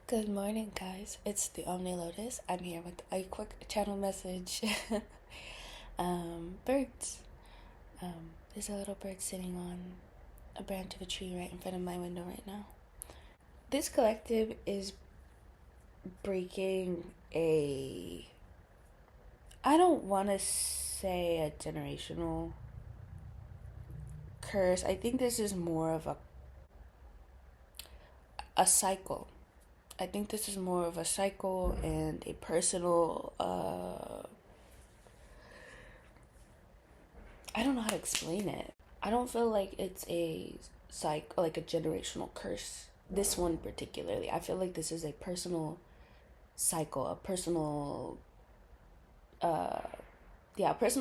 Good morning, guys. It's the Omni Lotus. I'm here with a quick channel message. Birds. There's a little bird sitting on a branch of a tree right in front of my window right now. This collective is breaking I don't want to say a generational curse. I think this is more of a cycle. I think this is more of a cycle and a personal, I don't know how to explain it. I don't feel like it's like a generational curse. This one particularly. I feel like this is a personal cycle, a personal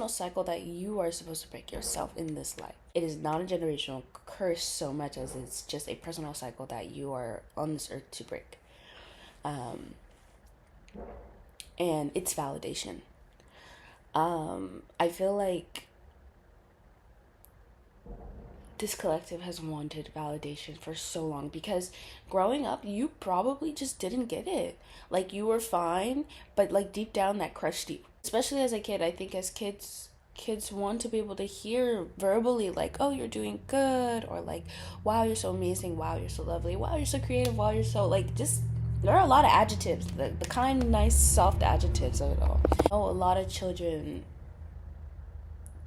cycle that you are supposed to break yourself in this life. It is not a generational curse so much as it's just a personal cycle that you are on this earth to break. And it's validation. I feel like this collective has wanted validation for so long because growing up, you probably just didn't get it. Like, you were fine, but like deep down that crushed you. Especially as a kid, I think as kids want to be able to hear verbally like, oh, you're doing good, or like, wow, you're so amazing, wow, you're so lovely, wow, you're so creative, wow, you're so like, just there are a lot of adjectives, the kind, nice, soft adjectives of it all. Oh, a lot of children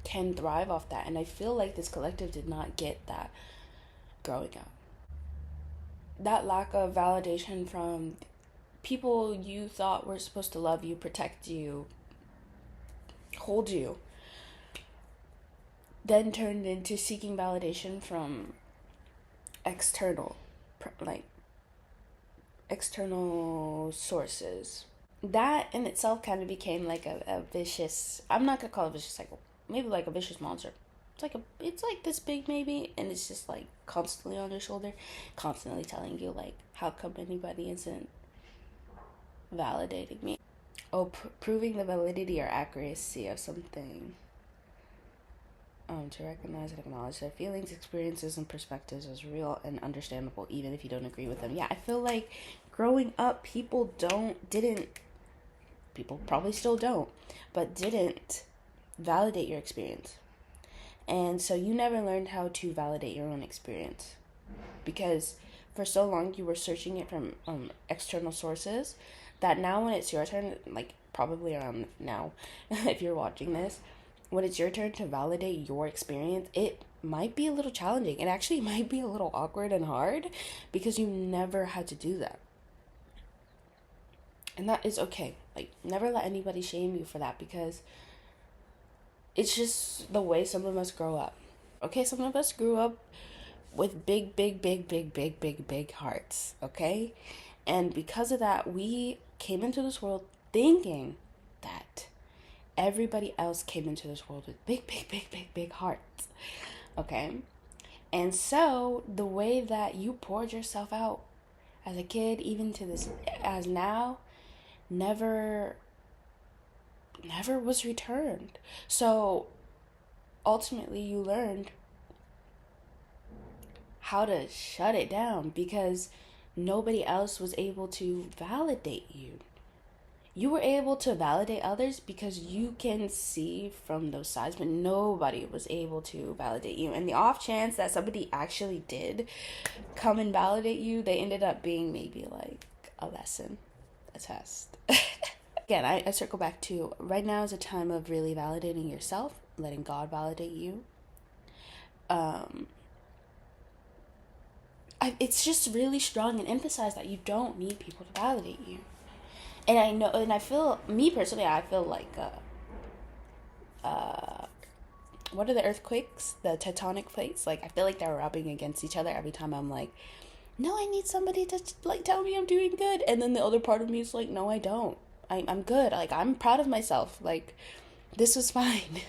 can thrive off that, and I feel like this collective did not get that growing up. That lack of validation from people you thought were supposed to love you, protect you, hold you, then turned into seeking validation from external sources. That in itself kind of became like a vicious, I'm not gonna call it a vicious cycle, maybe like a vicious monster. It's like this big maybe, and it's just like constantly on your shoulder, constantly telling you like, how come anybody isn't validating me? Oh, proving the validity or accuracy of something. To recognize and acknowledge their feelings, experiences, and perspectives as real and understandable, even if you don't agree with them. Yeah, I feel like growing up, people probably still don't, but didn't validate your experience. And so you never learned how to validate your own experience because for so long you were searching it from external sources that now when it's your turn, like probably around now, if you're watching this, when it's your turn to validate your experience, it might be a little challenging. It actually might be a little awkward and hard because you never had to do that. And that is okay. Like, never let anybody shame you for that because it's just the way some of us grow up. Okay, some of us grew up with big hearts, okay? And because of that, we came into this world thinking that everybody else came into this world with big hearts, okay? And so the way that you poured yourself out as a kid, even to this as now, never was returned. So ultimately you learned how to shut it down because nobody else was able to validate you. You were able to validate others because you can see from those sides, but nobody was able to validate you. And the off chance that somebody actually did come and validate you, they ended up being maybe like a lesson, a test. Again, I circle back to right now is a time of really validating yourself, letting God validate you. It's just really strong and emphasize that you don't need people to validate you. And I know, and I feel, me personally, I feel like, what are the earthquakes? The tectonic plates? Like, I feel like they're rubbing against each other every time I'm like, no, I need somebody to, like, tell me I'm doing good. And then the other part of me is like, no, I don't. I'm good. Like, I'm proud of myself. Like, this is fine.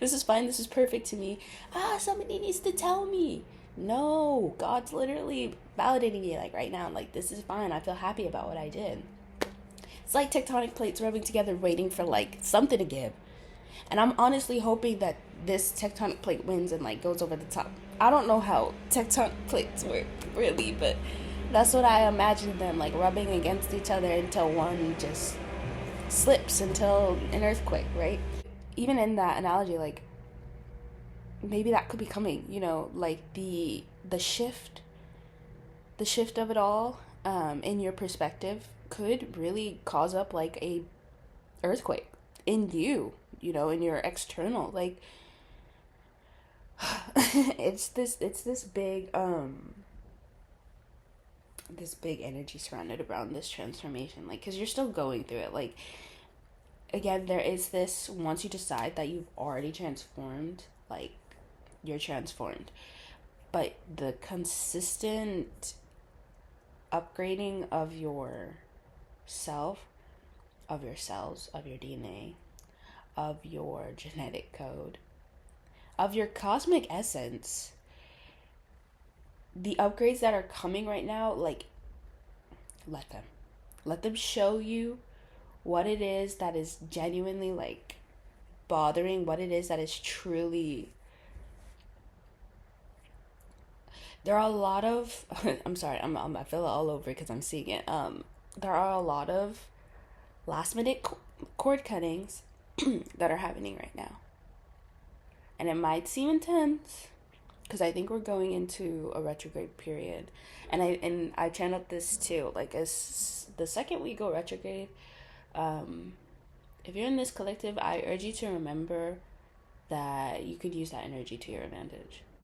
This is fine. This is perfect to me. Somebody needs to tell me. No, God's literally validating me, like, right now. Like, this is fine. I feel happy about what I did. It's like tectonic plates rubbing together, waiting for like something to give. And I'm honestly hoping that this tectonic plate wins and like goes over the top. I don't know how tectonic plates work really, but That's what I imagine them like rubbing against each other until one just slips until an earthquake, right? Even in that analogy, like maybe that could be coming, like the shift, the shift of it all, in your perspective could really cause up like a earthquake in you, in your external, like it's this big this big energy surrounded around this transformation, like because you're still going through it, like again there is this, once you decide that you've already transformed, like you're transformed, but the consistent upgrading of your self, of your cells, of your DNA, of your genetic code, of your cosmic essence, the upgrades that are coming right now, like let them show you what it is that is genuinely like bothering, what it is that is truly, there are a lot of I'm sorry, I feel it all over because I'm seeing it. There are a lot of last minute cord cuttings that are happening right now, and it might seem intense because I think we're going into a retrograde period, and I channeled this too. Like as the second we go retrograde, if you're in this collective, I urge you to remember that you could use that energy to your advantage.